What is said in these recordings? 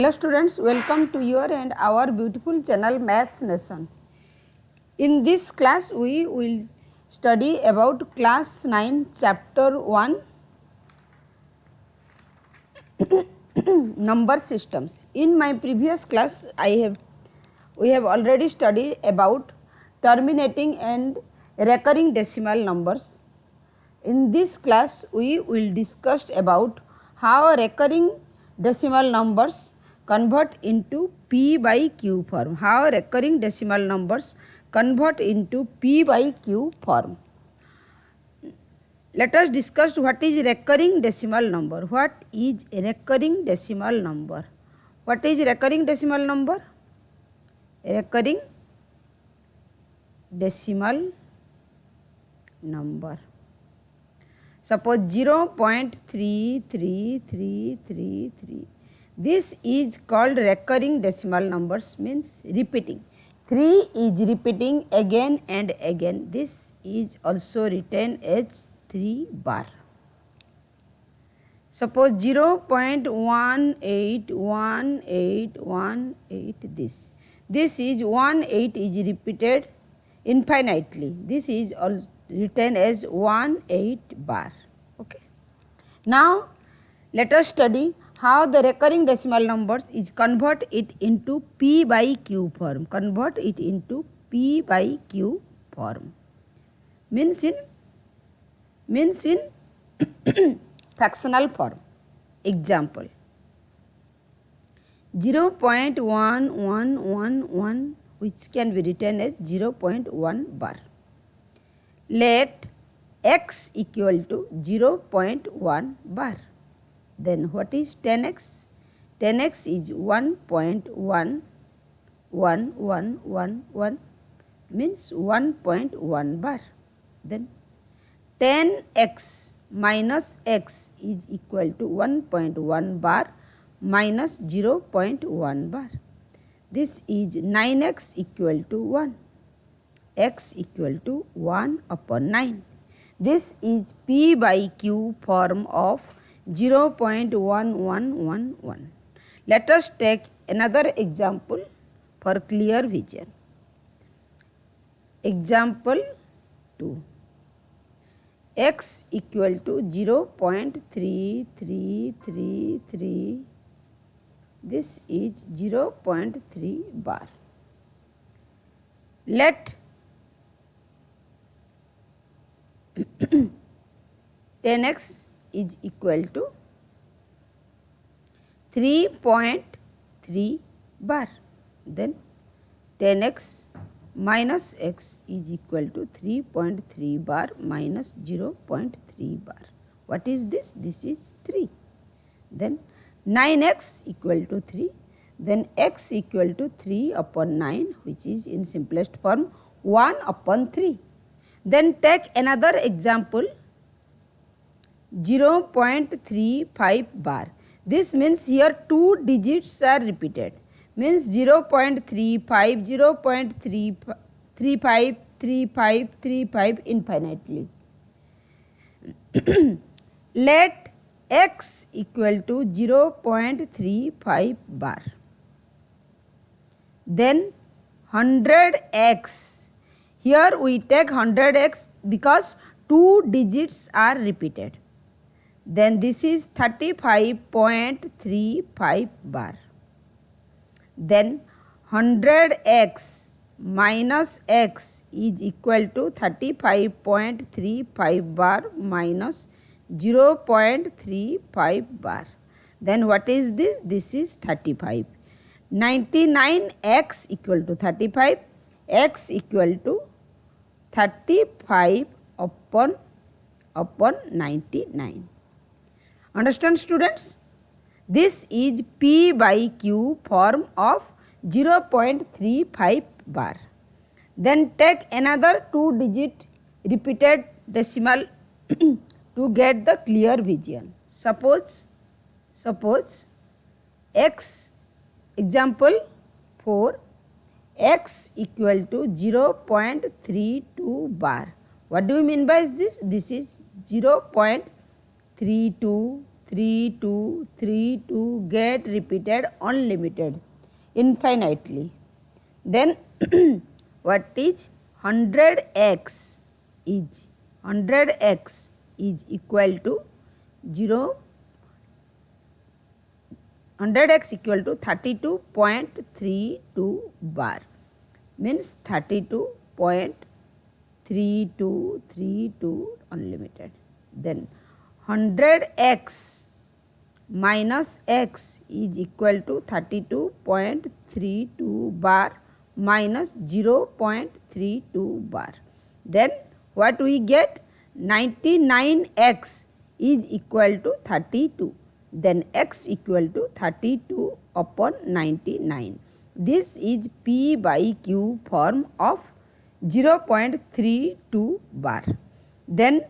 Hello students, welcome to your and our beautiful channel Maths Nation. In this class we will study about class 9 chapter 1 number systems. In my previous class we have already studied about terminating and recurring decimal numbers. In this class we will discuss about how recurring decimal numbers convert into P by Q form. How recurring decimal numbers convert into P by Q form. Let us discuss what is recurring decimal number. What is recurring decimal number? What is recurring decimal number? Recurring decimal number. Suppose 0.33333. This is called recurring decimal numbers, means repeating. 3 is repeating again and again. This is also written as 3 bar. Suppose 0.181818 this. This is 18 is repeated infinitely. This is also written as 18 bar. Okay. Now let us study how the recurring decimal numbers is convert it into P by Q form. Convert it into P by Q form. Means in fractional form. Example 0.1111 which can be written as 0.1 bar. Let x equal to 0.1 bar. Then what is 10x? 10x is 1.1111 means 1.1 bar. Then 10x minus x is equal to 1.1 bar minus 0.1 bar. This is 9x equal to 1. X equal to 1 upon 9. This is P by Q form of 0.1111. Let us take another example for clear vision. Example 2. X equal to 0.3333. This is 0.3 bar. Let 10x is equal to 3.3 bar. Then 10x minus x is equal to 3.3 bar minus 0.3 bar. What is this? This is 3. Then 9x equal to 3. Then x equal to 3 upon 9 which is in simplest form 1 upon 3. Then take another example 0.35 bar. This means here 2 digits are repeated. Means 0.35, 0.35, 35 infinitely. Let x equal to 0.35 bar. Then 100x. Here we take 100x because 2 digits are repeated. Then this is 35.35 bar. Then 100x minus x is equal to 35.35 bar minus 0.35 bar. Then what is this? This is 35. 99x equal to 35. X equal to 35 upon 99. Understand students? This is P by Q form of 0.35 bar. Then take another 2 digit repeated decimal to get the clear vision. Suppose x, example 4, x equal to 0.32 bar. What do you mean by this? This is 0.32 3, 2, 3, 2 get repeated unlimited, infinitely. Then what is 100x is 100x is equal to 0, 100x equal to 32.32 bar, means 32.3232 unlimited. Then 100x minus x is equal to 32.32 bar minus 0.32 bar. Then what we get? 99x is equal to 32. Then x equal to 32 upon 99. This is P by Q form of 0.32 bar. Then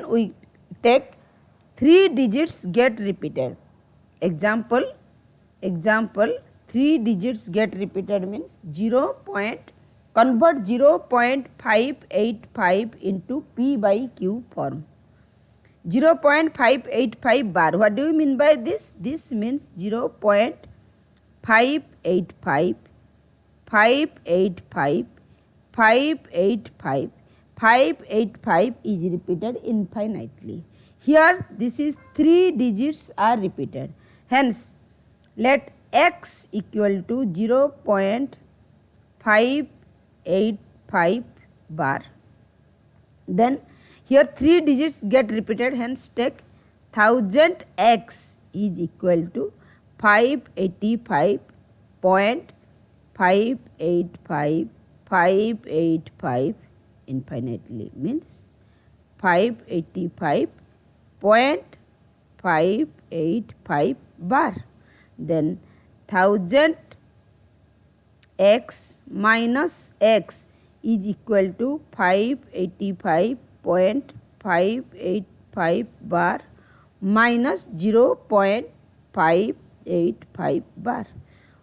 we take 3 digits get repeated. Example 3 digits get repeated means convert 0.585 into P by Q form. 0.585 bar. What do you mean by this? This means 0.585, 585, 585, 585 is repeated infinitely. Here this is 3 digits are repeated. Hence, let x equal to 0.585 bar. Then here 3 digits get repeated, hence take 1000x is equal to 585.585, 585 infinitely, means 585.585 bar. Then 1000x minus x is equal to 585.585 bar minus 0.585 bar.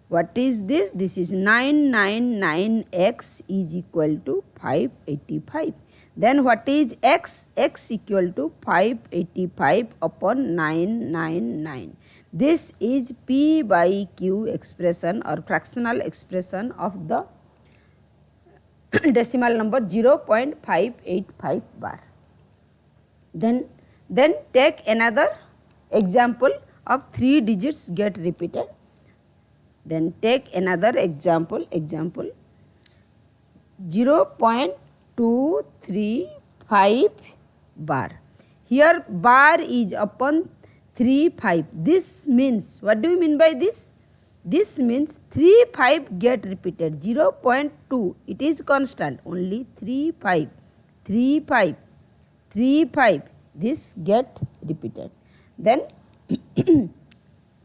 What is this? This is 999x is equal to 585. Then what is x? X equal to 585 upon 999. This is P by Q expression or fractional expression of the decimal number 0.585 bar. Then take another example of 3 digits get repeated. Then take another example 0.235 bar. Here bar is upon 35. This means, what do you mean by this? This means 35 get repeated. 0.2 it is constant, only 35 this get repeated. Then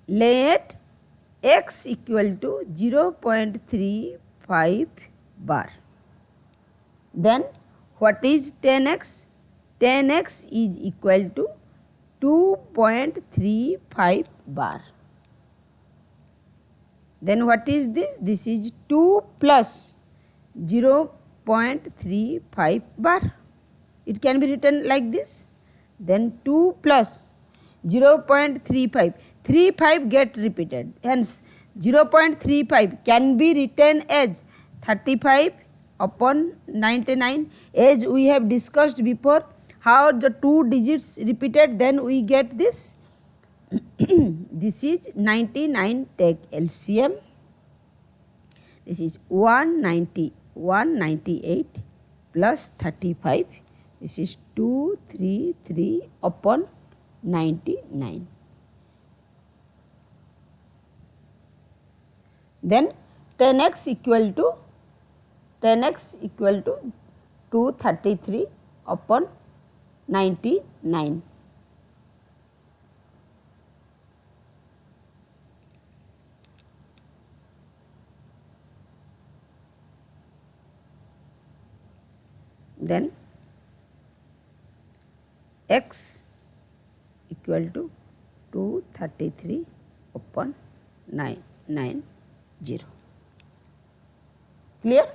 let x equal to 0.35 bar. Then what is 10x? 10x is equal to 2.35 bar. Then what is this? This is 2 plus 0.35 bar. It can be written like this. Then 2 plus 0.35. 35 get repeated. Hence 0.35 can be written as 35 upon 99. As we have discussed before, how the 2 digits repeated, then we get this. This is 99, take LCM. This is 198 plus 35. This is 233 upon 99. Then 10x equal to 233 upon 99. Then x equal to 233 upon 990. Clear?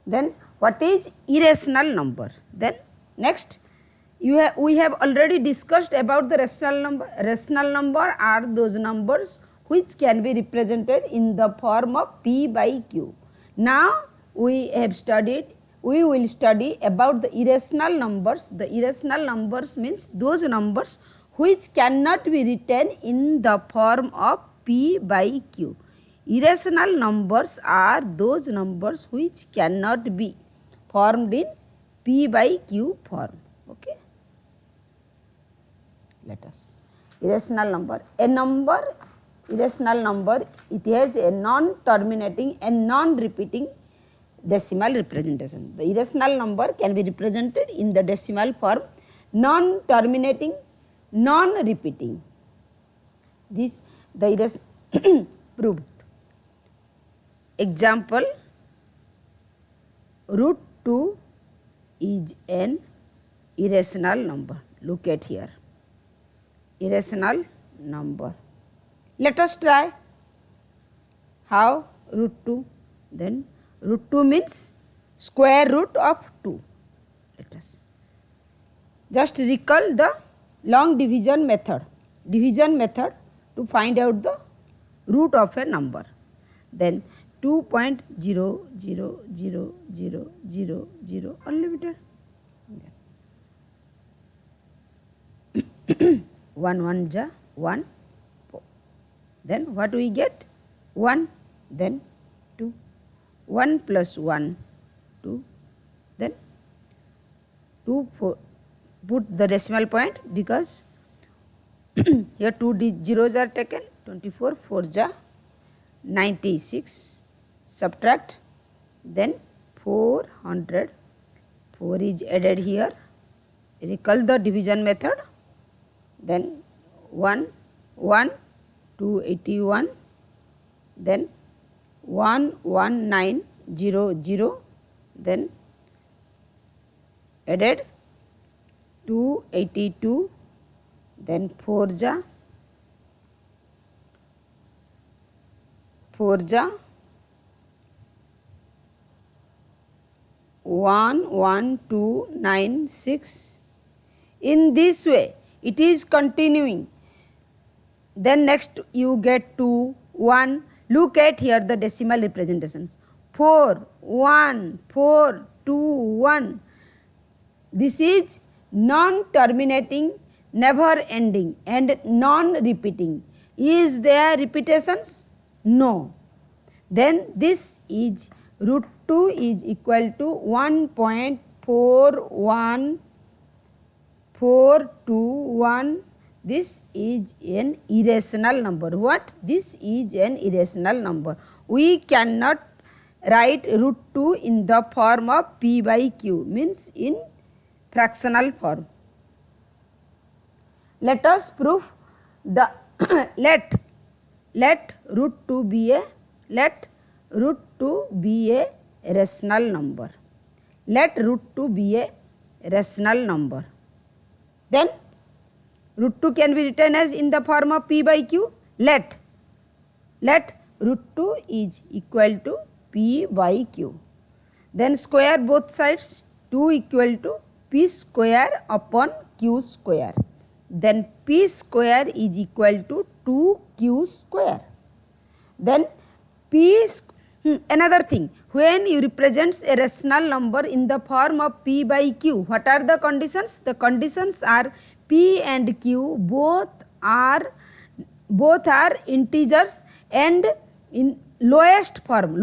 Then what is irrational number. Then next we have already discussed about the rational number. Rational number are those numbers which can be represented in the form of p by q. Now we will study about the irrational numbers. The irrational numbers means those numbers which cannot be written in the form of p by q. Irrational numbers are those numbers which cannot be formed in p by q form. Okay. Let us. Irrational number. Irrational number, it has a non-terminating and non-repeating decimal representation. The irrational number can be represented in the decimal form, non-terminating, non-repeating. This the irrational proved. Example, root 2 is an irrational number. Look at here. Irrational number. Let us try how root 2. Then root 2 means square root of 2. Let us just recall the long division method. Division method to find out the root of a number. Then 2.0000000 unlimited. 1 1 ja 1. Then what we get? 1, then 2. 1 plus 1, 2. Then 2, 4. Put the decimal point because here 2 zeros are taken. 24, 4 ja 96. Subtract. Then 400. 4 is added here. Recall the division method. Then 1, 1. 281, then 11900, then added 282, then 4 ja 11296. In this way it is continuing. Then next you get 2, 1. Look at here the decimal representations. 4, 1, 4, 2, 1. This is non-terminating, never ending and non-repeating. Is there repetitions? No. Then this is root 2 is equal to 1.41421. This is an irrational number. What? This is an irrational number. We cannot write root 2 in the form of p by q, means in fractional form. Let us prove the let root 2 be a rational number. Let root 2 be a rational number. Then root 2 can be written as in the form of p by q. Let root 2 is equal to p by q. Then square both sides. 2 equal to p square upon q square. Then p square is equal to 2q square. Then another thing, when you represent a rational number in the form of p by q, what are the conditions? The conditions are p and q both are integers and in lowest form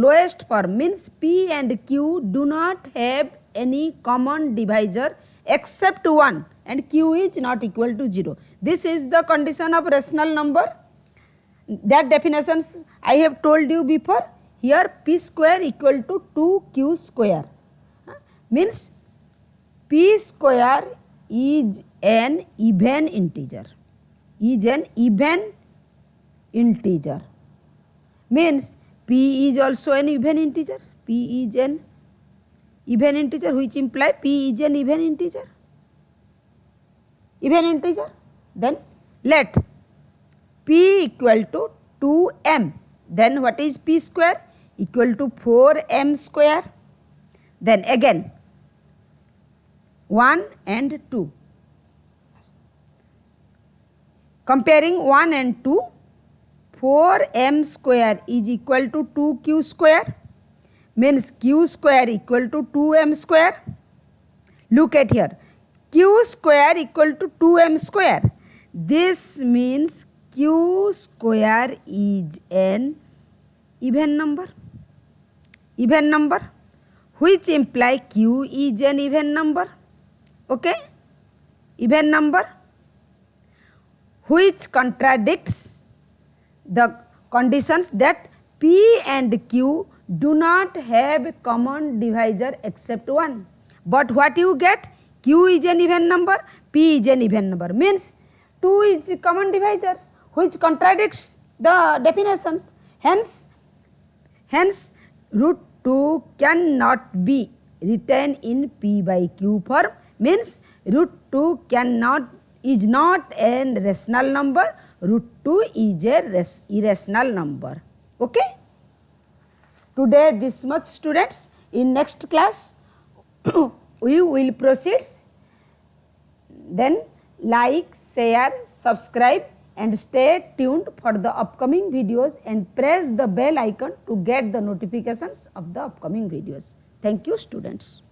means p and q do not have any common divisor except 1 and q is not equal to 0. This is the condition of rational number. That definitions I have told you before. Here p square equal to 2q square means p square is an even integer. Means p is also an even integer. P is an even integer, which imply p is an even integer. Then let p equal to 2m. Then what is p square? Equal to 4m square. Then again 1 and 2. Comparing 1 and 2, 4m square is equal to 2q square, means q square equal to 2m square. Look at here, q square equal to 2m square. This means q square is an even number, which imply q is an even number. Okay, even number, which contradicts the conditions that p and q do not have common divisor except 1. But what you get? Q is an even number, p is an even number, means 2 is common divisors, which contradicts the definitions. Hence root 2 cannot be written in p by q form, means root 2 is not a rational number, root 2 is a irrational number. Okay? Today this much, students. In next class we will proceed. Then like, share, subscribe and stay tuned for the upcoming videos and press the bell icon to get the notifications of the upcoming videos. Thank you, students.